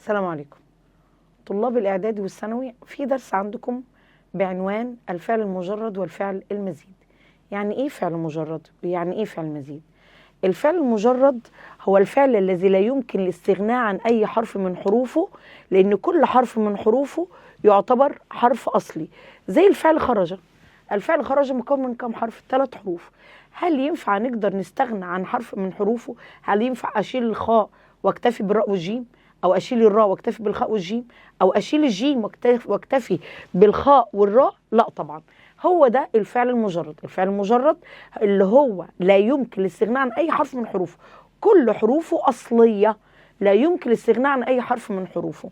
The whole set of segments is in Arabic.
السلام عليكم. طلاب الإعدادي والثانوي، في درس عندكم بعنوان الفعل المجرد والفعل المزيد. يعني إيه فعل مجرد؟ يعني إيه فعل مزيد؟ الفعل المجرد هو الفعل الذي لا يمكن الاستغناء عن أي حرف من حروفه، لأن كل حرف من حروفه يعتبر حرف أصلي. زي الفعل خرج. الفعل خرج مكون من كم حرف؟ 3 حروف. هل ينفع نقدر نستغنى عن حرف من حروفه؟ هل ينفع أشيل الخاء واكتفي بالراء والجيم؟ أو أشيل الراء واكتفي بالخاء والجيم؟ أو أشيل الجيم واكتفي بالخاء والراء؟ لا طبعا. هو ده الفعل المجرد. الفعل المجرد اللي هو لا يمكن الاستغناء عن أي حرف من حروفه، كل حروفه أصلية، لا يمكن الاستغناء عن أي حرف من حروفه.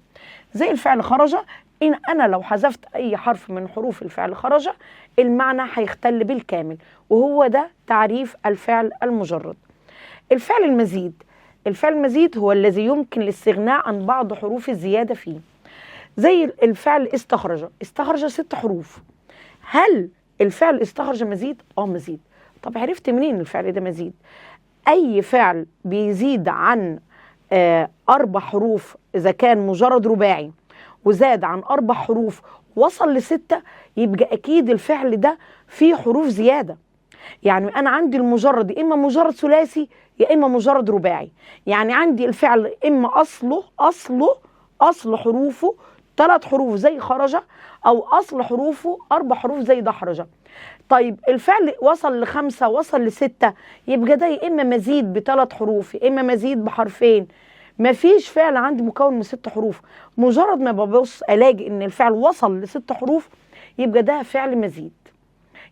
زي الفعل خرج، إن أنا لو حذفت أي حرف من حروف الفعل خرج المعنى هيختل بالكامل، وهو ده تعريف الفعل المجرد. الفعل المزيد، الفعل المزيد هو الذي يمكن الاستغناء عن بعض حروف الزيادة فيه. زي الفعل استخرج. استخرج 6 حروف. هل الفعل استخرج مزيد؟ مزيد. طب عرفت منين الفعل ده مزيد؟ أي فعل بيزيد عن 4 حروف إذا كان مجرد رباعي وزاد عن 4 حروف وصل ل6، يبقى أكيد الفعل ده فيه حروف زيادة. يعني أنا عندي المجرد إما مجرد ثلاثي يا إما مجرد رباعي. يعني عندي الفعل إما أصل حروفه 3 حروف زي خرج، أو أصل حروفه 4 حروف زي دحرج. طيب الفعل وصل ل5 وصل ل6، يبقى ده يا إما مزيد ب3 حروف يا إما مزيد بحرفين. مفيش فعل عندي مكون من 6 حروف. مجرد ما ببص ألاقي إن الفعل وصل ل6 حروف يبقى ده فعل مزيد.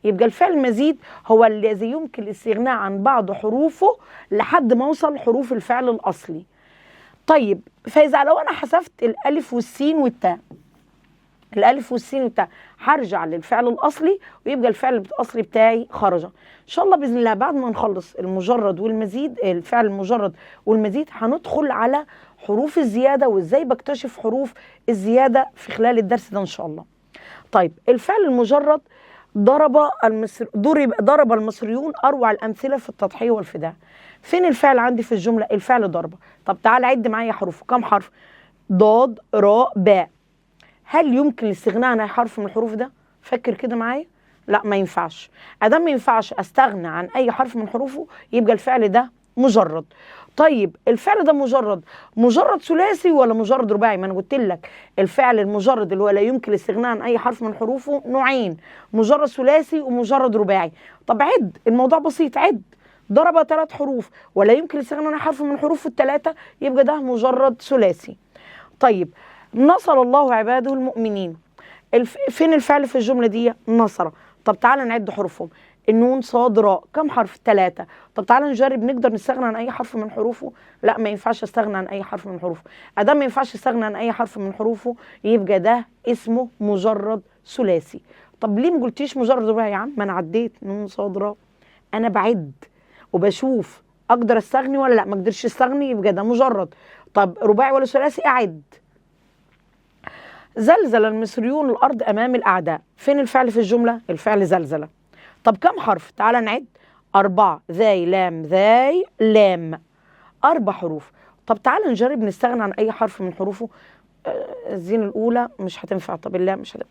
يبقى الفعل المزيد هو الذي يمكن الاستغناء عن بعض حروفه لحد ما اوصل حروف الفعل الأصلي. طيب فإذا لو أنا حذفت الألف والسين والتاء، الألف والسين والتاء، هرجع للفعل الأصلي ويبقى الفعل الأصلي بتاعي خرج. إن شاء الله بإذن الله بعد ما نخلص المجرد والمزيد، الفعل المجرد والمزيد، هندخل على حروف الزيادة وإزاي بكتشف حروف الزيادة في خلال الدرس ده إن شاء الله. طيب الفعل المجرد ضرب المصريون أروع الأمثلة في التضحية والفداء. فين الفعل عندي في الجملة؟ الفعل ضرب. طب تعال عد معايا حروف. كم حرف؟ ضاد راء باء. هل يمكن الاستغناء عن أي حرف من الحروف ده؟ فكر كده معايا. لا ما ينفعش. أدام ما ينفعش أستغنى عن أي حرف من حروفه يبقى الفعل ده مجرد. طيب الفعل ده مجرد ثلاثي ولا مجرد رباعي؟ ما انا قلت لك الفعل المجرد اللي هو لا يمكن الاستغناء عن اي حرف من حروفه نوعين، مجرد ثلاثي ومجرد رباعي. طب عد، الموضوع بسيط. عد. ضرب 3 حروف ولا يمكن الاستغناء عن حرف من حروفه ال3، يبقى ده مجرد ثلاثي. طيب نصر الله عباده المؤمنين. فين الفعل في الجمله دي؟ نصر. طب تعالى نعد حروفهم. النون صاد راء كم حرف؟ 3. طب تعالى نجرب، نقدر نستغنى عن اي حرف من حروفه؟ لا ما ينفعش استغنى عن اي حرف من حروفه. ادام ما ينفعش استغنى عن اي حرف من حروفه يبقى ده اسمه مجرد ثلاثي. طب ليه ما قلتيش مجرد رباعي يا عم؟ ما انا عديت نون صاد راء. انا بعد وبشوف اقدر استغني ولا لا. ما اقدرش استغني يبقى ده مجرد. طب رباعي ولا ثلاثي؟ اعد. زلزل المصريون الارض امام الاعداء. فين الفعل في الجمله؟ الفعل زلزله. طب كم حرف؟ تعالى نعد. 4 ذاي لام ذاي لام، 4 حروف. طب تعالى نجرب نستغنى عن أي حرف من حروفه. الزين الأولى مش هتنفع. طب اللام مش هتنفع.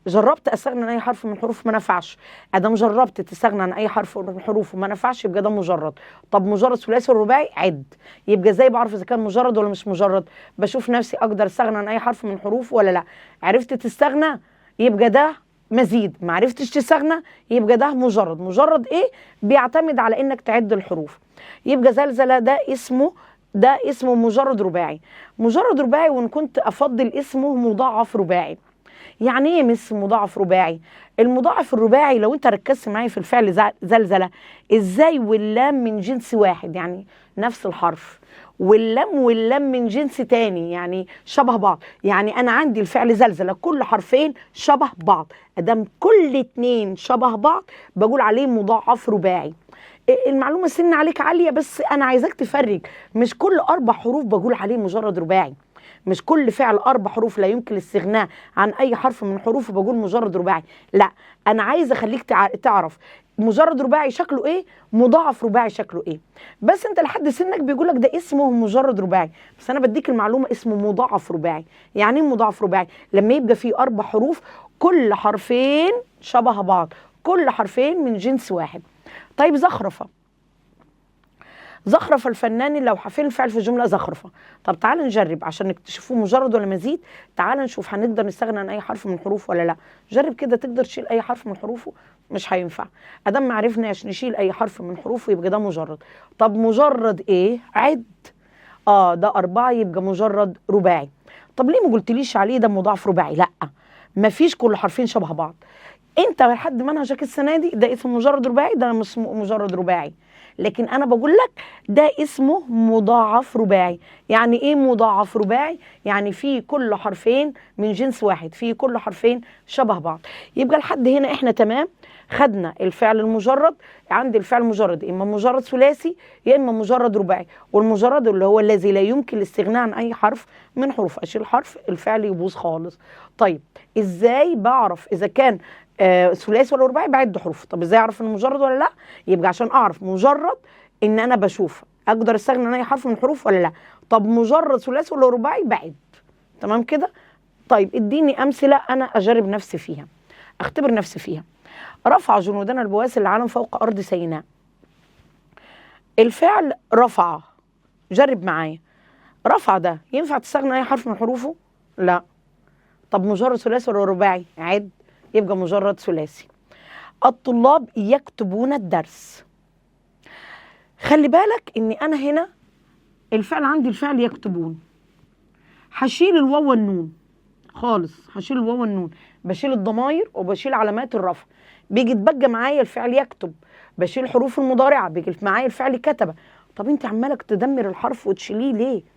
جربت أستغنى عن أي حرف من حروف ما نفعش. أدام جربت تستغنى عن أي حرف من حروفه ما نفعش يبقى ده مجرد. طب مجرد ثلاثي والرباعي؟ عد. يبقى ازاي بعرف إذا كان مجرد ولا مش مجرد؟ بشوف نفسي أقدر أستغنى عن أي حرف من حروفه ولا لا. عرفت تستغنى يبقى ده مزيد، ما عرفتش تستغنى يبقى ده مجرد. مجرد ايه؟ بيعتمد على انك تعد الحروف. يبقى زلزلة ده اسمه مجرد رباعي. مجرد رباعي وان كنت افضل اسمه مضاعف رباعي. يعني ايه مس مضاعف رباعي؟ المضاعف الرباعي لو انت ركزت معايا في الفعل زلزلة، ازاي واللام من جنس واحد يعني نفس الحرف، واللام من جنس تاني يعني شبه بعض. يعني انا عندي الفعل زلزلة كل حرفين شبه بعض، ادام كل 2 شبه بعض بقول عليه مضاعف رباعي. المعلومة سن عليك عالية بس انا عايزاك تفرق. مش كل 4 حروف بقول عليه مجرد رباعي. مش كل فعل 4 حروف لا يمكن الاستغناء عن اي حرف من حروفه بقول مجرد رباعي. لا انا عايزه اخليك تعرف مجرد رباعي شكله ايه، مضاعف رباعي شكله ايه. بس انت لحد سنك بيقول لك ده اسمه مجرد رباعي، بس انا بديك المعلومه اسمه مضاعف رباعي. يعني ايه مضاعف رباعي؟ لما يبقى فيه 4 حروف كل حرفين شبه بعض، كل حرفين من جنس واحد. طيب زخرفه، زخرف الفنان لو فين الفعل في الجمله زخرفه. طب تعال نجرب عشان نكتشفوه مجرد ولا مزيد. تعال نشوف هنقدر نستغنى عن اي حرف من الحروف ولا لا. جرب كده، تقدر تشيل اي حرف من حروفه؟ مش هينفع. ادام ما عرفناش نشيل اي حرف من حروفه يبقى ده مجرد. طب مجرد ايه؟ عد. ده 4 يبقى مجرد رباعي. طب ليه ما قلتليش عليه ده مضاعف رباعي؟ لا، مفيش كل حرفين شبه بعض. انت لحد منهجك السنه دي ده اسمه مجرد رباعي، ده مش مجرد رباعي. لكن انا بقول لك ده اسمه مضاعف رباعي. يعني ايه مضاعف رباعي؟ يعني في كل حرفين من جنس واحد، في كل حرفين شبه بعض. يبقى لحد هنا احنا تمام. خدنا الفعل المجرد. عندي الفعل المجرد اما مجرد ثلاثي يا اما مجرد رباعي، والمجرد اللي هو الذي لا يمكن الاستغناء عن اي حرف من حروف. اشيل حرف الفعل يبوظ خالص. طيب ازاي بعرف اذا كان ثلاثي ولا رباعي؟ بعد حروف. طب ازاي اعرف انه مجرد ولا لا؟ يبقى عشان اعرف مجرد ان انا بشوف اقدر استغنى عن اي حرف من الحروف ولا لا. طب مجرد ثلاثي ولا رباعي؟ بعد. تمام كده. طيب اديني امثله انا اجرب نفسي فيها، اختبر نفسي فيها. رفع جنودنا البواسل العالم فوق ارض سيناء. الفعل رفع، جرب معايا. رفع ده ينفع تستغنى عن اي حرف من حروفه؟ لا. طب مجرد ثلاثي ولا رباعي؟ عد. يبقى مجرد ثلاثي. الطلاب يكتبون الدرس. خلي بالك اني انا هنا الفعل عندي الفعل يكتبون، هشيل الواو والنون خالص، هشيل الواو والنون، بشيل الضماير وبشيل علامات الرفع. بيجي يتبقى معايا الفعل يكتب، بشيل حروف المضارعه، بيجي معايا الفعل كتب. طب انت عمالك تدمر الحرف وتشيليه ليه؟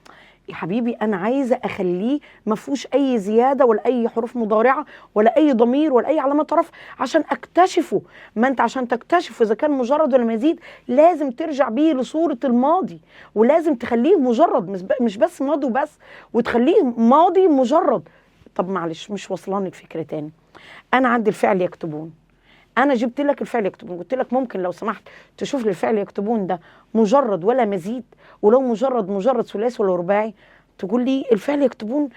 يا حبيبي انا عايزه اخليه ما فيهوش اي زياده ولا اي حروف مضارعه ولا اي ضمير ولا اي علامات رفع عشان اكتشفه. ما انت عشان تكتشف اذا كان مجرد ولا مزيد لازم ترجع بيه لصوره الماضي، ولازم تخليه مجرد مش بس ماضي وبس، وتخليه ماضي مجرد. طب معلش مش وصلاني الفكره تاني. انا عندي الفعل يكتبون، انا جبت لك الفعل يكتبون، قلت لك ممكن لو سمحت تشوف لي الفعل يكتبون ده مجرد ولا مزيد، ولو مجرد ثلاثي ولا رباعي. تقول لي الفعل يكتبون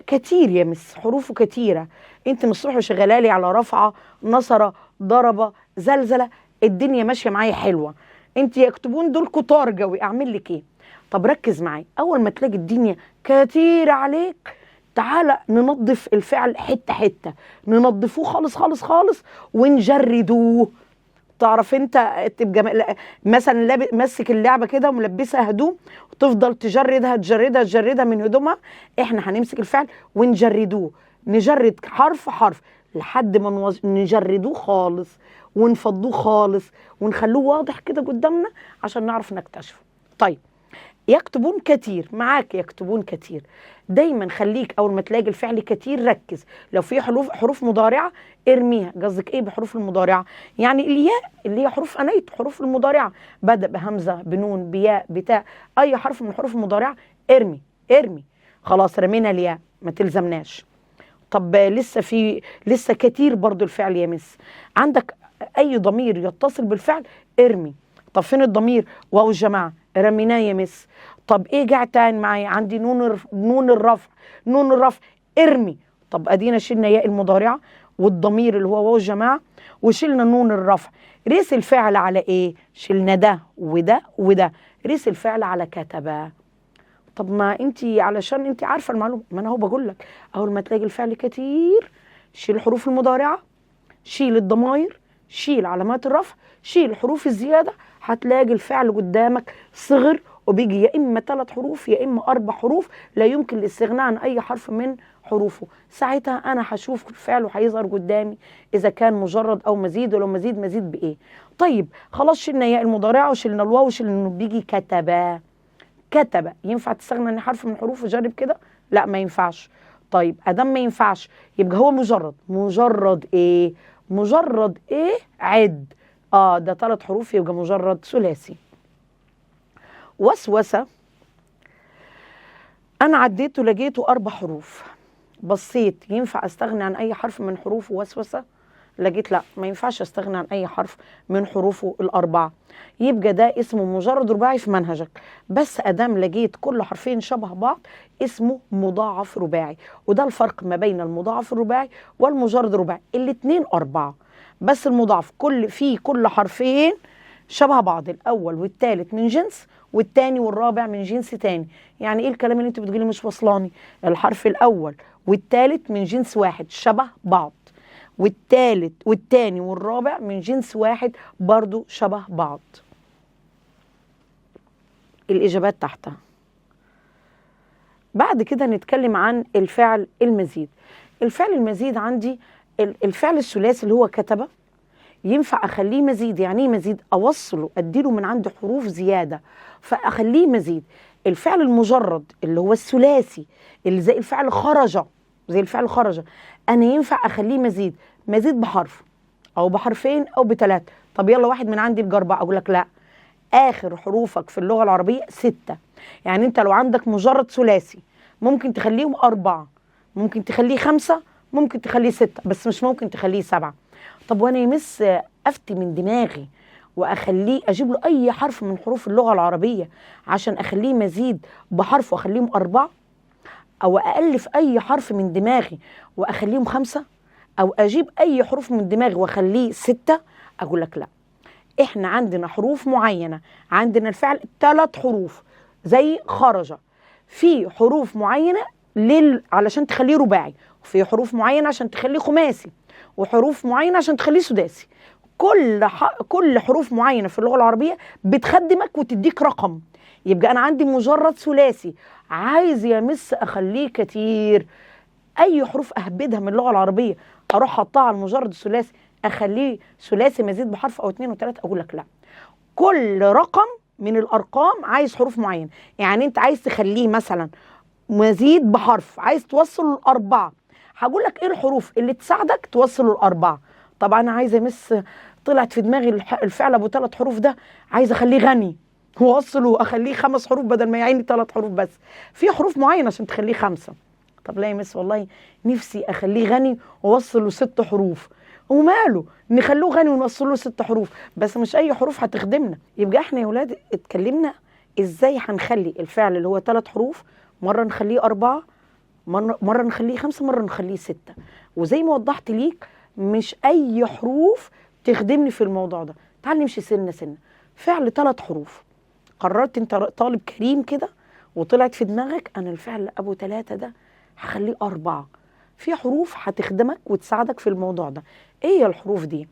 كتير يا مس، حروفه كتيره، انت مش تروحي شغاله لي على رفعه نصره ضربه زلزله، الدنيا ماشيه معايا حلوه، انت يكتبون دول كتار جوي، اعمل لك ايه؟ طب ركز معايا، اول ما تلاقي الدنيا كتيره عليك تعالى ننظف الفعل حته حته، ننظفوه خالص خالص خالص ونجردوه. تعرف انت تبقى مثلا ماسك اللعبه كده وملبسها هدوم وتفضل تجردها من هدومها. احنا هنمسك الفعل ونجردوه، نجرد حرف حرف لحد ما نجردوه خالص ونفضوه خالص ونخلوه واضح كده قدامنا عشان نعرف نكتشفه. طيب يكتبون كتير، معاك يكتبون كتير. دايما خليك اول ما تلاقي الفعل كتير ركز، لو في حروف مضارعه ارميها. قصدك ايه بحروف المضارعه؟ يعني الياء اللي هي حروف انيت، حروف المضارعه بدا بهمزه بنون بياء بتاء، اي حرف من الحروف المضارعه ارمي ارمي. خلاص رمينا الياء ما تلزمناش. طب لسه كتير برضو الفعل يا مس. عندك اي ضمير يتصل بالفعل ارمي. طب فين الضمير؟ واو الجماعه رميناه يا مس. طب ايه قاعد تاني معايا؟ عندي نون الرفع ارمي. طب ادينا شلنا ياء المضارعه والضمير اللي هو واو الجماعه وشلنا نون الرفع. ريس الفعل على ايه؟ شلنا ده وده وده، ريس الفعل على كتبه. طب ما انت علشان انت عارفه المعلومه، ما انا اهو بقول لك اول ما تلاقي الفعل كتير شيل الحروف المضارعه، شيل الضماير، شيل علامات الرفع، شيل الحروف الزياده، هتلاقي الفعل قدامك صغر وبيجي يا اما 3 حروف يا اما 4 حروف لا يمكن الاستغناء عن اي حرف من حروفه. ساعتها انا هشوف الفعل وهيظهر قدامي اذا كان مجرد او مزيد، ولو مزيد بايه. طيب خلاص شلنا ياء المضارعه وشلنا الواو وشلنا انه بيجي كتب. ينفع تستغنى عن حرف من حروفه؟ جرب كده. لا ما ينفعش. طيب ادام ما ينفعش يبقى هو مجرد ايه؟ مجرد ايه؟ عد. ده 3 حروف يبقى مجرد ثلاثي. وسوسه انا عديته لقيته 4 حروف، بصيت ينفع استغنى عن اي حرف من حروف وسوسه؟ لقيت لا، ما ينفعش استغنى عن اي حرف من حروفه الاربعه، يبقى ده اسمه مجرد رباعي في منهجك. بس ادام لقيت كل حرفين شبه بعض اسمه مضاعف رباعي. وده الفرق ما بين المضاعف الرباعي والمجرد الرباعي، الاتنين اربعه، بس المضاعف كل حرفين شبه بعض، الاول والثالث من جنس والثاني والرابع من جنس تاني. يعني ايه الكلام اللي انت بتقولي مش وصلاني؟ الحرف الاول والثالث من جنس واحد شبه بعض، والثالث والثاني والرابع من جنس واحد برضو شبه بعض. الإجابات تحتها. بعد كده نتكلم عن الفعل المزيد. الفعل المزيد عندي الفعل الثلاثي اللي هو كتب، ينفع أخليه مزيد. يعني إيه مزيد؟ أوصله، أديله من عنده حروف زيادة فأخليه مزيد. الفعل المجرد اللي هو الثلاثي اللي زي الفعل خرج، أنا ينفع أخليه مزيد، مزيد بحرف أو بحرفين أو بثلاثة. طب يلا واحد من عندي بجربة، أقول لك لا، آخر حروفك في اللغة العربية 6. يعني أنت لو عندك مجرد ثلاثي ممكن تخليهم 4، ممكن تخليه 5، ممكن تخليه 6، بس مش ممكن تخليه 7. طب وأنا يمس أفتي من دماغي وأخليه أجيب له أي حرف من حروف اللغة العربية عشان أخليه مزيد بحرف وأخليهم 4؟ أو أألف أي حرف من دماغي وأخليهم 5؟ أو أجيب أي حروف من دماغي وأخليه 6؟ أقول لك لا، إحنا عندنا حروف معينة، عندنا الفعل 3 حروف زي خرج، في حروف معينة علشان تخليه رباعي، وفي حروف معينة عشان تخليه خماسي، وحروف معينة عشان تخليه سداسي. كل حروف معينة في اللغة العربية بتخدمك وتديك رقم. يبقى أنا عندي مجرد ثلاثي عايز يمس أخليه كتير، أي حروف أهبدها من اللغة العربية أروح حطها على المجرد الثلاثي أخليه ثلاثي مزيد بحرف أو 2 و3؟ أقول لك لا، كل رقم من الأرقام عايز حروف معينة. يعني أنت عايز تخليه مثلا مزيد بحرف، عايز توصل ل4، هقول لك إيه الحروف اللي تساعدك توصل ل4. طبعا أنا عايزة أمس، طلعت في دماغي الفعل أبو 3 حروف ده، عايزة أخليه غني وأوصله وأخليه 5 حروف بدل ما يعيني 3 حروف بس، في حروف معينة عشان تخليه 5. طب لا يا مس والله نفسي أخليه غني وأوصله 6 حروف، وماله نخلوه غني ونوصل له 6 حروف، بس مش اي حروف هتخدمنا. يبقى احنا يا ولاد اتكلمنا ازاي هنخلي الفعل اللي هو 3 حروف مره نخليه 4، مره نخليه 5، مره نخليه 6. وزي ما وضحت ليك مش اي حروف تخدمني في الموضوع ده. تعال نمشي سنه سنه. فعل 3 حروف، قررت انت طالب كريم كده وطلعت في دماغك انا الفعل ابو 3 ده هخليه 4، في حروف هتخدمك وتساعدك في الموضوع ده. ايه الحروف دي؟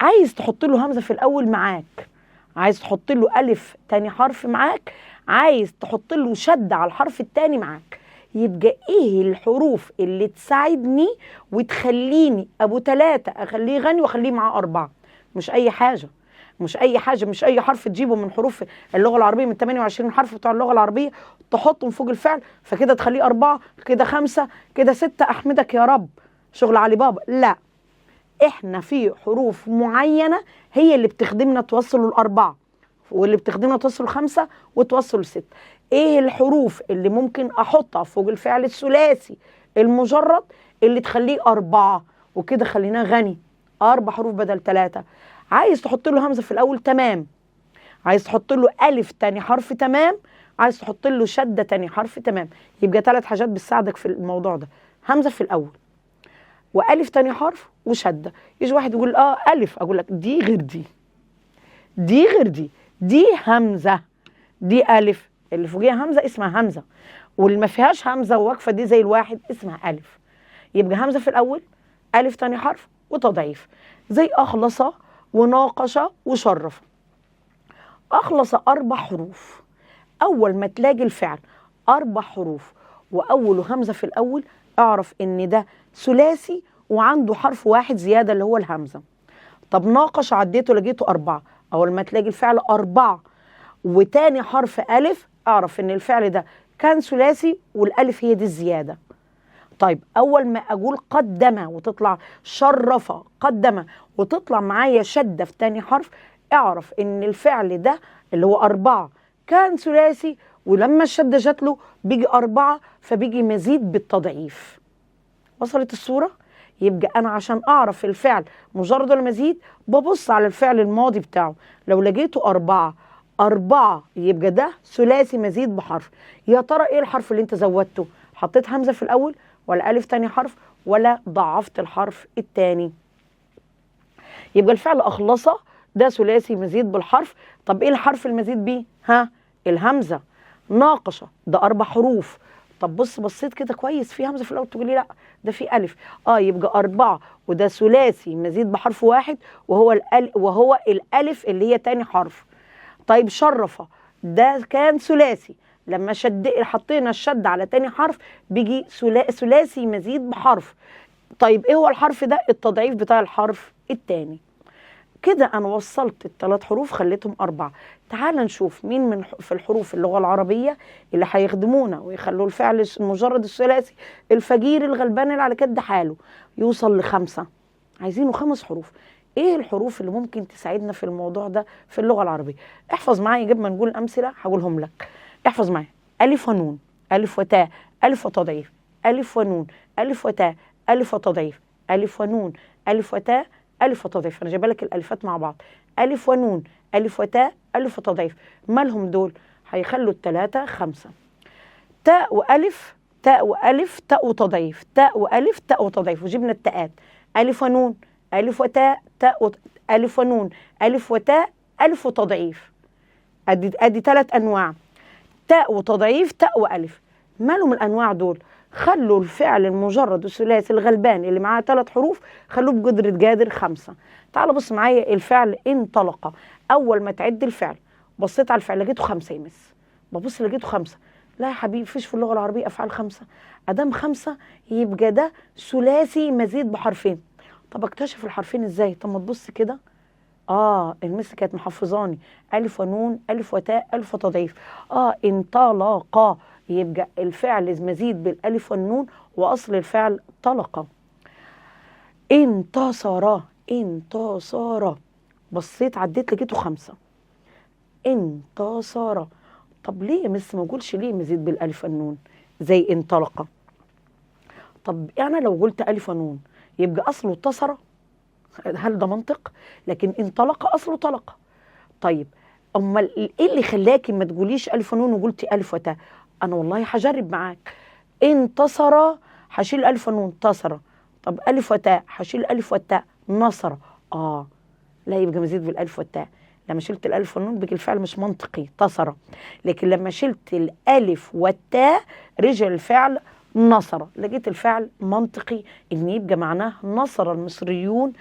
عايز تحط له همزه في الاول معاك، عايز تحط له الف تاني حرف معاك، عايز تحط له شد على الحرف التاني معاك. يبقى ايه الحروف اللي تساعدني وتخليني ابو 3 اخليه غني واخليه معاه 4؟ مش اي حاجه، مش اي حرف تجيبه من حروف اللغه العربيه، من 28 حرف بتوع اللغه العربيه تحطهم فوق الفعل فكده تخليه 4، كده 5، كده 6، احمدك يا رب شغل علي بابا. لا، احنا في حروف معينه هي اللي بتخدمنا توصل ل4، واللي بتخدمنا توصل ل5 وتوصل ل6. ايه الحروف اللي ممكن احطها فوق الفعل الثلاثي المجرد اللي تخليه 4؟ وكده خليناه غني 4 حروف بدل 3. عايز تحط له همزه في الاول تمام، عايز تحط له الف تاني حرف تمام، عايز تحط له شده تاني حرف تمام. يبقى 3 حاجات بتساعدك في الموضوع ده، همزه في الاول والف تاني حرف وشده. يجي واحد يقول الف، اقول لك دي غير دي، دي غير دي، دي همزه، دي الف اللي فوقيها همزه اسمها همزه، واللي ما فيهاش همزه وواقفه دي زي الواحد اسمها الف. يبقى همزه في الاول، الف تاني حرف وتضعيف، زي اخلص وناقش وشرف. اخلص 4 حروف، اول ما تلاقي الفعل 4 حروف واوله همزه في الاول اعرف ان ده ثلاثي وعنده حرف واحد زياده اللي هو الهمزه. طب ناقش عديته لقيته 4، اول ما تلاقي الفعل 4 وتاني حرف الف اعرف ان الفعل ده كان ثلاثي والالف هي دي الزياده. طيب اول ما اقول قدم وتطلع شرف، قدم وتطلع معايا شده في تاني حرف اعرف ان الفعل ده اللي هو 4 كان ثلاثي، ولما الشده جات له بيجي 4 فبيجي مزيد بالتضعيف. وصلت الصوره؟ يبقى أنا عشان أعرف الفعل مجرد ولا مزيد ببص على الفعل الماضي بتاعه. لو لقيته 4 يبقى ده ثلاثي مزيد بحرف. يا ترى إيه الحرف اللي أنت زودته؟ حطيت همزة في الأول ولا ألف تاني حرف ولا ضعفت الحرف التاني؟ يبقى الفعل أخلص ده ثلاثي مزيد بالحرف. طب إيه الحرف المزيد بيه؟ الهمزة. ناقش ده 4 حروف. طب بصيت كده كويس في همزة في الأول تقولي لا ده في ألف. يبقى 4 وده ثلاثي مزيد بحرف واحد وهو الألف اللي هي تاني حرف. طيب شرف ده كان ثلاثي، لما حطينا الشد على تاني حرف بيجي ثلاثي مزيد بحرف. طيب ايه هو الحرف ده؟ التضعيف بتاع الحرف التاني. كده انا وصلت ال3 حروف خليتهم 4. تعال نشوف مين في الحروف اللغة العربية اللي هيخدمونا ويخلوا الفعل المجرد الثلاثي الفجير الغلبان اللي على كد حاله يوصل ل5. عايزينه 5 حروف. ايه الحروف اللي ممكن تساعدنا في الموضوع ده في اللغة العربية؟ احفظ معايا قبل ما نقول امثلة هقولهم لك. احفظ معايا: ألف ونون، ألف وتاء، ألف وتضعيف، ألف ونون، ألف وتاء، ألف وتضعيف، ألف ونون، ألف وتاء، ألف وتضعيف. أنا جايبه لك الألفات مع بعض: ألف ونون، ألف وتاء، ألف وتضعيف. مالهم دول؟ هيخلوا ال3 5. تاء وألف، تاء وألف، تاء وتضعيف، تاء وألف، تاء وتضعيف، وجبنا التاءات: ألف ونون، ألف وتاء، ألف ونون، ألف وتاء، ألف وتضعيف. أدي 3 أنواع: تاء وتضعيف، تاء وألف. مالهم الأنواع دول؟ خلوا الفعل المجرد الثلاثي الغلبان اللي معاه 3 حروف خلوه بقدرة جادر 5. تعال بص معايا الفعل انطلق. أول ما تعد الفعل بصيت على الفعل لقيته 5 يمس. ببص لقيته 5. لا يا حبيبي مفيش في اللغة العربية أفعال 5. أدام 5 يبقى ده ثلاثي مزيد بحرفين. طب اكتشف الحرفين ازاي؟ طب ما تبص كده. المس كانت محفظاني: ألف ونون، ألف وتاء، ألف وتضعيف. انطلق يبقى الفعل مزيد بالألف والنون وأصل الفعل طلق. انتصر، انتصر. بصيت عديت لقيته 5. انتصر. طب ليه يا مس ما اقولش ليه مزيد بالألف والنون زي انطلق؟ طب أنا لو قلت ألف ونون يبقى أصله اتصر؟ هل ده منطق؟ لكن انطلق أصله طلق. طيب امال ايه اللي خلاكي ما تقوليش الف ونون وقلتي الف وتاء؟ انا والله هجرب معاك. انتصر هشيل الف ونون انتصر. طب الف وتاء هشيل الف والتاء نصر. لا يبقى مزيد بالالف والتاء. لما شلت الالف والنون بقى الفعل مش منطقي تصر. لكن لما شلت الالف والتاء رجع الفعل نصر. لقيت الفعل منطقي ان يبقى معناه نصر المصريون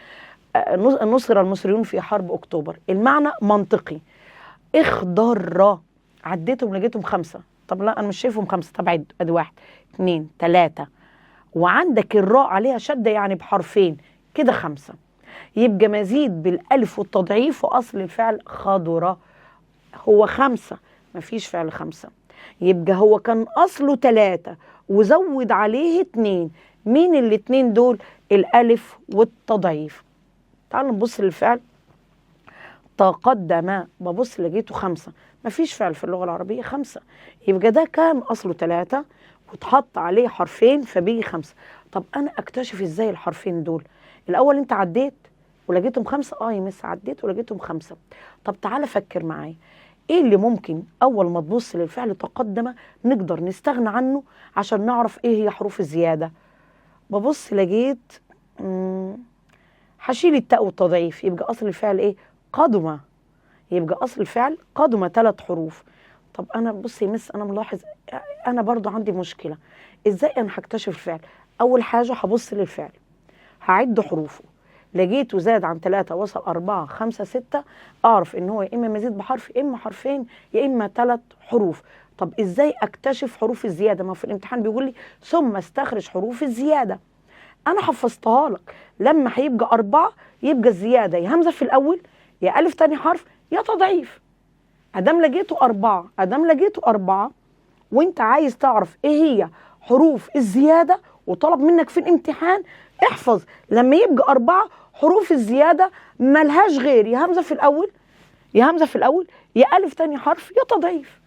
في حرب اكتوبر. المعنى منطقي. اخضر عديتهم لقيتهم 5. طب لا انا مش شايفهم 5. طب عد. ادي 1 2 3 وعندك الراء عليها شده يعني بحرفين كده 5. يبقى مزيد بالالف والتضعيف واصل الفعل خضر. هو 5 مفيش فعل 5. يبقى هو كان اصله 3 وزود عليه 2. مين الاتنين دول؟ الالف والتضعيف. تعالوا نبص للفعل تقدم. ببص لقيته 5. مفيش فعل في اللغة العربية 5. يبقى ده كان أصله 3 وتحط عليه حرفين فبيجي 5. طب أنا أكتشف إزاي الحرفين دول؟ الأول أنت عديت ولقيتهم 5. يا مس عديت ولقيتهم 5. طب تعالى فكر معايا. إيه اللي ممكن أول ما تبص للفعل تقدم نقدر نستغنى عنه عشان نعرف إيه هي حروف الزيادة؟ ببص لقيت هشيل التاء والتضعيف. يبقى أصل الفعل إيه؟ قدم. يبقى أصل الفعل قدم 3 حروف. طب أنا بصي يا مس أنا ملاحظ أنا برضو عندي مشكلة. إزاي أنا هكتشف الفعل؟ أول حاجة هبص للفعل هعد حروفه. لقيته زاد عن 3 وصل 4 5 6 أعرف إن هو يا إما مزيد بحرف يا إما حرفين يا إما 3 حروف. طب إزاي أكتشف حروف الزيادة؟ ما في الامتحان بيقول لي ثم استخرج حروف الزيادة. أنا حفظتها لك. لما هيبقى 4 يبقى الزيادة يا همزة في الأول يا ألف تاني حرف يا تضعيف. أدام لقيته 4 وانت عايز تعرف ايه هي حروف الزيادة وطلب منك في الامتحان احفظ لما يبقى 4 حروف الزيادة ملهاش غير يا همزة في الأول يا ألف تاني حرف يا تضعيف.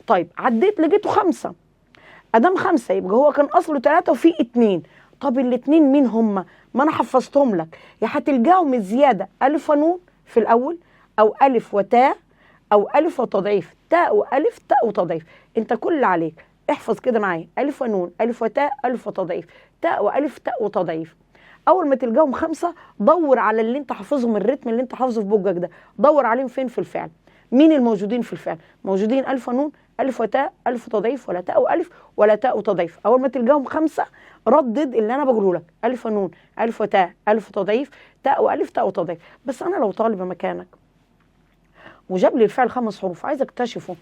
طيب عديت لقيته 5. أدام 5 يبقى هو كان أصله 3 وفيه 2. طب الاتنين مين هما؟ ما انا حفظتهم لك. يا هتلقاهم الزياده الف ونون في الاول، او الف وتاء، او الف وتضعيف، تاء والف تاء وتضعيف. انت كل اللي عليك احفظ كده معايا الف ونون، الف وتاء، الف وتضعيف، تاء والف تاء وتضعيف. اول ما تلقاهم خمسه دور على اللي انت حافظهم، الريتم اللي انت حافظه في بوجك ده دور عليهم فين في الفعل. مين الموجودين في الفعل؟ موجودين الف ونون، الف وتاء، الف وتضعيف، ولا تاء والف ولا تاء وتضعيف. اول ما تلقاهم خمسه ردد اللي انا بقوله لك، الف ونون، الف وتاء، الف وتضعيف، تاء والف تاء وتضعيف. بس انا لو طالبه مكانك وجاب لي الفعل 5 حروف عايز اكتشفه،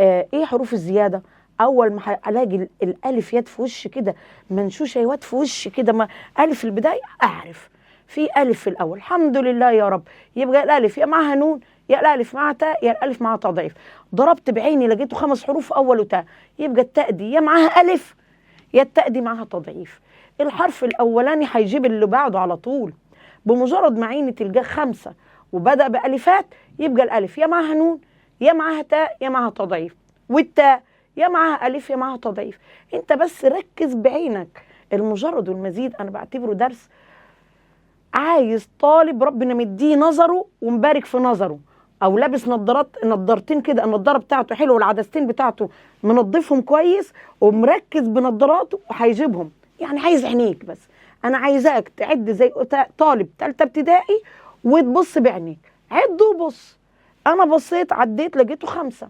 ايه حروف الزياده؟ اول ما الاقي الالف يد في وش كده منشوشه يد في وش كده، ما الف البدايه اعرف في الف في الاول، الحمد لله يا رب. يبقى الالف يا معاها نون، يا الالف معاها تاء، يا الالف معاها تضعيف. ضربت بعيني لقيته 5 حروف اول وتاء، يبقى التاء دي يا معاها الف يا التاء دي معاها تضعيف. الحرف الاولاني هيجيب اللي بعده على طول. بمجرد ما عيني تلقاه 5 وبدأ بألفات، يبقى الألف يا معاها نون، يا معاها تاء، يا معاها تضعيف، والتاء يا معاها ألف يا معاها تضعيف. أنت بس ركز بعينك. المجرد والمزيد أنا بعتبره درس عايز طالب ربنا مديه نظره ومبارك في نظره، أو لابس نضارتين كده، النضارة بتاعته حلوة والعدستين بتاعته منظفهم كويس ومركز بنضاراته وهيجيبهم. يعني عايز عينيك بس. أنا عايزاك تعد زي طالب تالتة ابتدائي وتبص بعينيك، عد وبص. انا بصيت عديت لقيته 5.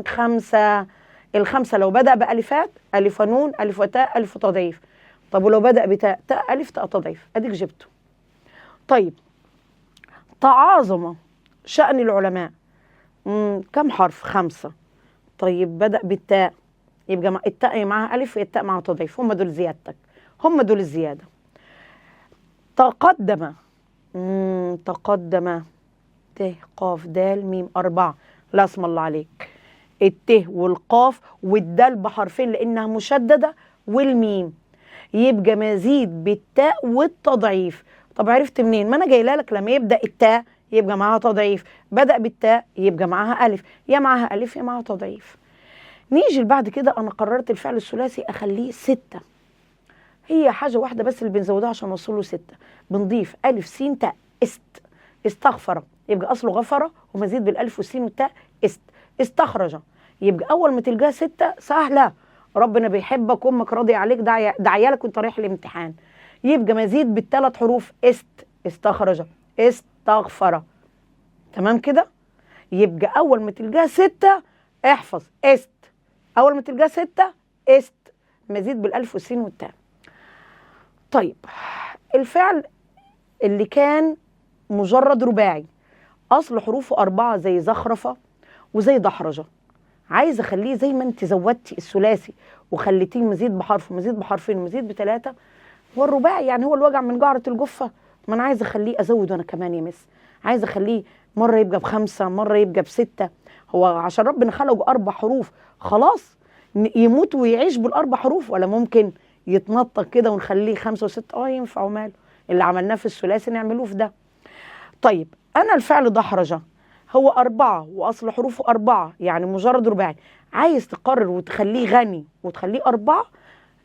5. الخمسه لو بدأ بألفات، الف ونون، الف وتاء، الف وتضعيف. طب ولو بدأ بتاء، تاء الف تاء تضعيف، اديك جبته. طيب تعاظم شأن العلماء. كم حرف؟ 5. طيب بدأ بالتاء، يبقى التاء معاها الف والتاء معاها تضعيف، هم دول زيادتك، هم دول الزياده. تقدم. تقدم ت قاف دال ميم 4. لا اسم الله عليك. الت والقاف والدال بحرفين لانها مشدده، والميم يبقى مزيد بالتاء والتضعيف. طب عرفت منين؟ ما انا جايله لك لما يبدا التاء يبقى معاها تضعيف، بدا بالتاء يبقى معاها الف، يا معاها الف يا معاها تضعيف. نيجي بعد كده انا قررت الفعل الثلاثي اخليه 6. هي حاجه واحده بس اللي بنزودها عشان نوصل له 6، بنضيف الف س تاء. استغفر يبقى اصله غفر ومزيد بالالف والسين والتاء استخرج. يبقى اول ما تلقاها 6 سهله، ربنا بيحبك وامك راضيه عليك، دعيالك وانت رايح الامتحان. يبقى مزيد بالثلاث حروف استخرج، استغفر. تمام كده؟ يبقى اول ما تلقاها 6 احفظ اول ما تلقاها 6 مزيد بالالف والسين والتاء. طيب الفعل اللي كان مجرد رباعي اصل حروفه 4 زي زخرفه وزي دحرجه، عايزه اخليه زي ما انت زودتي الثلاثي وخليتيه مزيد بحرف ومزيد بحرفين ومزيد ب3. هو الرباعي يعني هو الوجع من جعره الجفه، ما انا عايزه اخليه ازود انا كمان يا مس، عايزه اخليه مره يبقى ب5 مره يبقى ب6. هو عشان ربنا خلقه 4 حروف خلاص يموت ويعيش بال4 حروف، ولا ممكن يتنطق كده ونخليه 5 و6؟ ينفع وماله، اللي عملناه في الثلاثي نعملوه في ده. طيب أنا الفعل دحرجة هو 4 وأصل حروفه 4 يعني مجرد رباعي، عايز تقرر وتخليه غني وتخليه 4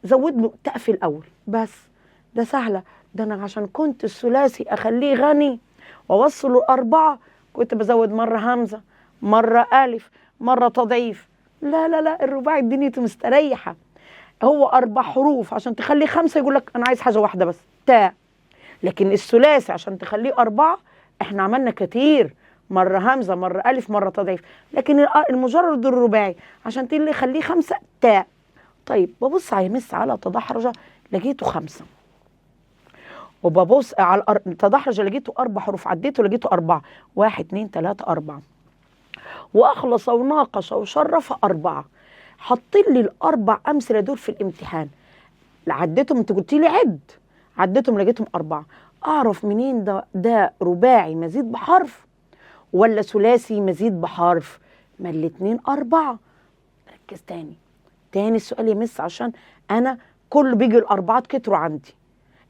زود له تاء في الأول بس. ده سهلة، ده أنا عشان كنت الثلاثي أخليه غني وأوصله 4 كنت بزود مرة همزة مرة ألف مرة تضعيف. لا لا لا، الرباعي دنيته مستريحة. هو 4 حروف عشان تخليه 5 يقول لك أنا عايز حاجة واحدة بس تاء، لكن الثلاثي عشان تخليه 4 احنا عملنا كتير، مرة همزة مرة ألف مرة تضعيف. لكن المجرد الرباعي عشان تخليه 5 تاء. طيب ببص على مس على تدحرج لقيته 5، وببص على تدحرج لقيته 4 حروف، عديته لقيته 4، 1 2 3 4، وأخلص وناقش وشرف 4. حطيت لي ال4 أمثلة دول في الامتحان، عديتهم انت قلت لي عديتهم لقيتهم 4. أعرف منين ده رباعي مزيد بحرف ولا ثلاثي مزيد بحرف؟ ما الاتنين 4. ركز تاني السؤال يا مس، عشان أنا كل بيجي الأربعات كتروا عندي.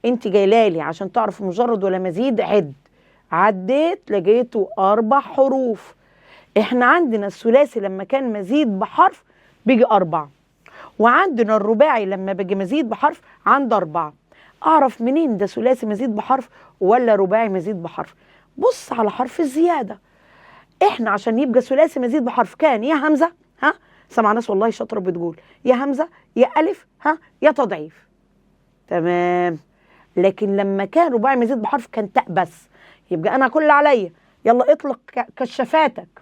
أنت جايلالي عشان تعرف مجرد ولا مزيد، عديت لقيته 4 حروف. إحنا عندنا الثلاثي لما كان مزيد بحرف بيجي 4، وعندنا الرباعي لما باجي مزيد بحرف عنده 4. اعرف منين ده ثلاثي مزيد بحرف ولا رباعي مزيد بحرف؟ بص على حرف الزياده. احنا عشان يبقى ثلاثي مزيد بحرف كان يا همزه، ها سمع ناس والله شاطره بتقول يا همزه يا الف، ها يا تضعيف. تمام. لكن لما كان رباعي مزيد بحرف كان تاء بس. يبقى انا كل اللي عليا يلا اطلق كشافاتك،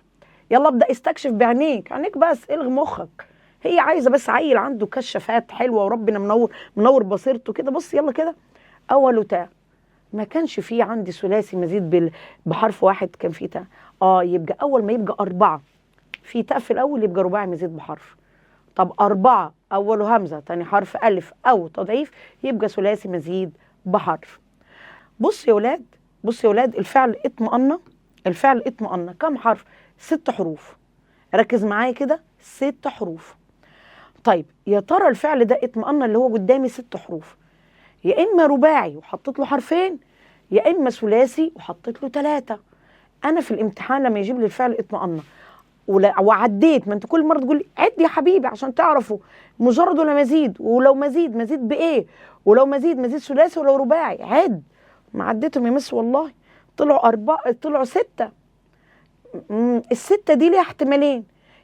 يلا ابدا استكشف بعينيك، عينيك بس الغي مخك. هي عايزه بس عيل عنده كشافات حلوه وربنا منور بصيرته كده. بص يلا كده، اول تاء. ما كانش فيه عندي ثلاثي مزيد بحرف واحد، كان فيه تاء. يبقى اول ما يبقى 4 في تاء في الاول يبقى رباعي مزيد بحرف. طب 4 اوله همزه تاني حرف الف او تضعيف يبقى ثلاثي مزيد بحرف. بص يا ولاد، بص يا ولاد، الفعل اطمأن، الفعل اطمأن كم حرف؟ 6 حروف. ركز معايا كده، 6 حروف. طيب يا ترى الفعل ده اطمأن اللي هو قدامي 6 حروف يا اما رباعي وحطيت له حرفين يا اما ثلاثي وحطيت له 3. انا في الامتحان لما يجيب لي الفعل اطمأن وعديت، ما انت كل مره تقول لي عد يا حبيبي عشان تعرفوا مجرد ولا مزيد، ولو مزيد مزيد بايه، ولو مزيد مزيد ثلاثي ولو رباعي. عد. ما عديتهم يا مس والله طلعوا 4، طلعوا 6. ال6 دي ليها احتمالين،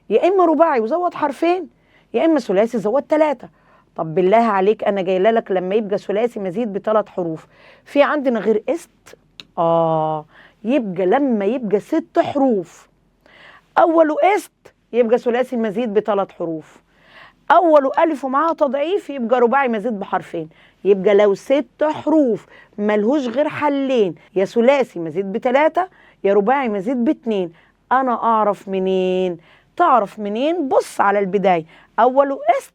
يا اما رباعي وزود حرفين يا اما ثلاثي زود 3. طب بالله عليك انا جايله لك لما يبقى ثلاثي مزيد ب3 حروف في عندنا غير است. يبقى لما يبقى 6 حروف اوله است يبقى ثلاثي مزيد ب3 حروف، اوله الف ومعاها تضعيف يبقى رباعي مزيد بحرفين. يبقى لو 6 حروف ملهوش غير حلين، يا ثلاثي مزيد ب3 يا رباعي مزيد ب2. انا اعرف منين؟ تعرف منين؟ بص على البدايه، اوله است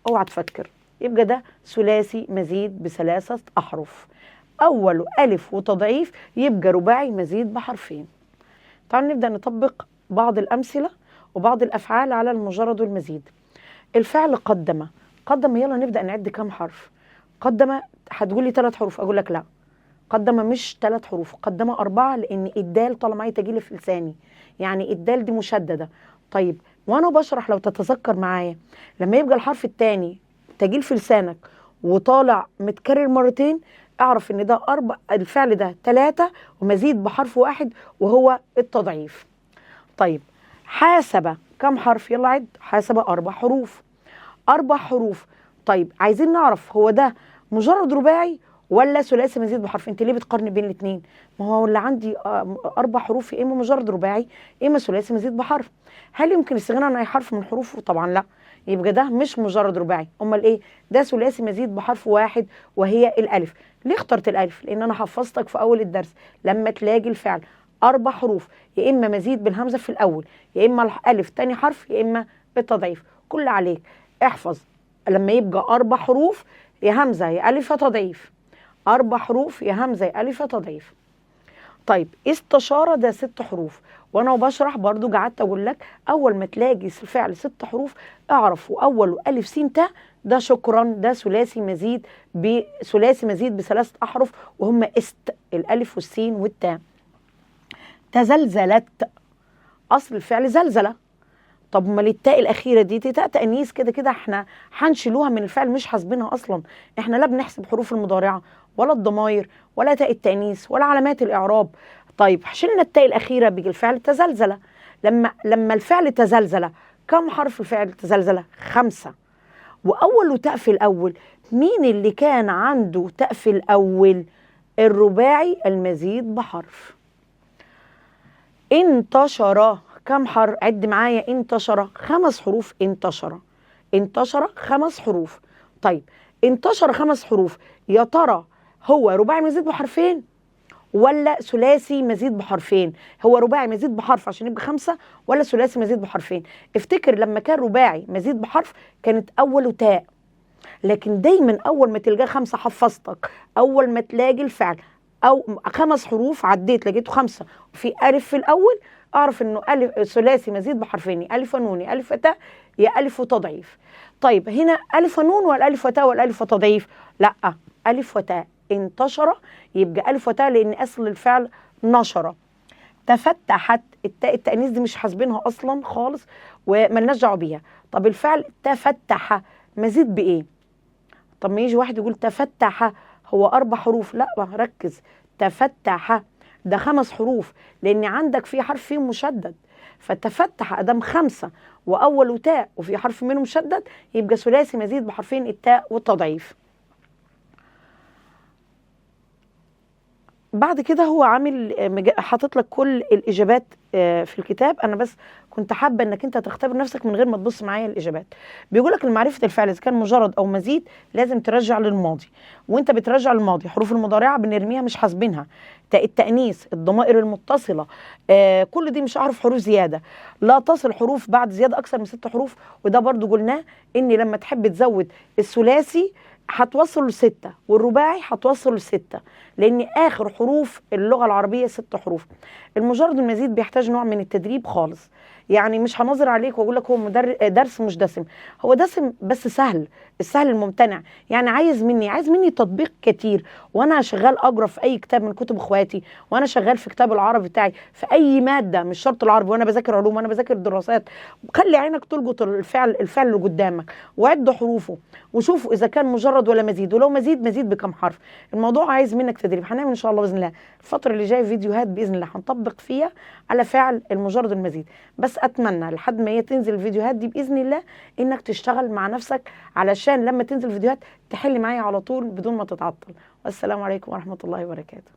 اوعى تفكر، يبقى ده ثلاثي مزيد ب3 احرف. اوله الف وتضعيف يبقى رباعي مزيد بحرفين. تعالوا نبدا نطبق بعض الامثله وبعض الافعال على المجرد والمزيد. الفعل قدم، قدم يلا نبدا نعد كم حرف. قدم هتقول لي 3 حروف، اقول لك لا، قدم مش 3 حروف، قدم 4 لان الدال طالما معايا تجيلي في لساني، يعني الدال دي مشدده. طيب وانا بشرح لو تتذكر معايا لما يبقى الحرف الثاني تجيل في لسانك وطالع متكرر مرتين اعرف ان ده الفعل ده 3 ومزيد بحرف واحد وهو التضعيف. طيب حاسب كم حرف؟ يلا عد. حاسب 4 حروف. 4 حروف. طيب عايزين نعرف هو ده مجرد رباعي ولا ثلاثي مزيد بحرف؟ انت ليه بتقارن بين الاثنين؟ ما هو اللي عندي 4 حروف يا اما مجرد رباعي يا اما ثلاثي مزيد بحرف. هل يمكن الاستغناء عن اي حرف من حروفه؟ طبعا لا، يبقى ده مش مجرد رباعي. امال ايه؟ ده ثلاثي مزيد بحرف واحد وهي الالف. ليه اخترت الالف؟ لان انا حفظتك في اول الدرس لما تلاقي الفعل 4 حروف يا اما مزيد بالهمزه في الاول يا اما الالف تاني حرف يا اما التضعيف. كل عليك احفظ لما يبقى 4 حروف يا همزه يا الف يا تضعيف. 4 حروف يا همزه يا الف يا تضعيف. طيب استشاره ده 6 حروف، وانا بشرح برضو قعدت اقول لك اول ما تلاقي الفعل 6 حروف اعرف واول الف س ت ده شكرا ده ثلاثي مزيد ب3 احرف وهم است، الالف والسين والتاء. تزلزلت اصل الفعل زلزله. طب امال التاء الاخيره دي تاء تانيث كده كده احنا هنشيلوها من الفعل، مش حاسبينها اصلا. احنا لا بنحسب حروف المضارعه ولا الضمائر ولا تاء التانيث ولا علامات الاعراب. طيب شلنا التاء الاخيره بيجي الفعل تزلزل. لما الفعل تزلزل كم حرف الفعل تزلزل؟ 5 واول تاء في الاول. مين اللي كان عنده تاء في الاول؟ الرباعي المزيد بحرف. انتشر كم حرف؟ عد معايا. انتشر 5 حروف. انتشر 5 حروف. طيب انتشر 5 حروف يا ترى هو رباعي مزيد بحرفين ولا ثلاثي مزيد بحرفين؟ هو رباعي مزيد بحرف عشان يبقى 5 ولا ثلاثي مزيد بحرفين؟ افتكر لما كان رباعي مزيد بحرف كانت اوله تاء، لكن دايما اول ما تلقاه 5 حفظتك، اول ما تلاقي الفعل او 5 حروف عديت لقيته 5 وفي الف في الاول اعرف انه الف ثلاثي مزيد بحرفين، الف ونون يا الف وتاء يا الف وتضعيف. طيب هنا الف ونون ولا الف وتاء ولا الف وتضعيف؟ لا، الف وتاء. انتشر يبقى الف وتاء لان اصل الفعل نشر. تفتحت، التاء التأنيث دي مش حاسبينها اصلا خالص وملناش دعوه بيها. طب الفعل تفتح مزيد بايه؟ طب ما يجي واحد يقول تفتح هو 4 حروف، لا ركز، تفتح ده 5 حروف، لان عندك في حرف فيه مشدد، فتفتح ادام 5 واول تاء وفي حرف منه مشدد يبقى ثلاثي مزيد بحرفين التاء والتضعيف. بعد كده هو عامل حاطط لك كل الاجابات في الكتاب، انا بس كنت حابه انك انت تختبر نفسك من غير ما تبص معايا الاجابات. بيقول لك معرفه الفعل اذا كان مجرد او مزيد لازم ترجع للماضي، وانت بترجع للماضي حروف المضارعه بنرميها مش حاسبينها، تاء التانيث، الضمائر المتصله، كل دي مش هعرف حروف زياده، لا تصل حروف بعد زياده اكثر من 6 حروف، وده برضو قلناه ان لما تحب تزود الثلاثي هتوصل ل6 والرباعي هتوصل ل6، لان اخر حروف اللغه العربيه 6 حروف. المجرد المزيد بيحتاج نوع من التدريب خالص، يعني مش هنظر عليك واقول لك هو درس مش دسم، هو دسم بس سهل، السهل الممتنع، يعني عايز مني تطبيق كتير، وانا شغال اقرا في اي كتاب من كتب اخواتي، وانا شغال في كتاب العربي بتاعي في اي ماده مش شرط العربي، وانا بذاكر علوم وانا بذاكر دراسات، خلي عينك تلقط الفعل اللي قدامك وعد حروفه وشوفوا اذا كان مجرد ولا مزيد، ولو مزيد بكم حرف. الموضوع عايز منك تدريب، هنعمل ان شاء الله باذن الله الفتره اللي جايه فيديوهات باذن الله هنطبق فيها على فعل المجرد والمزيد، بس اتمنى لحد ما هي تنزل الفيديوهات دي باذن الله انك تشتغل مع نفسك علشان لما تنزل فيديوهات تحل معايا على طول بدون ما تتعطل. والسلام عليكم ورحمه الله وبركاته.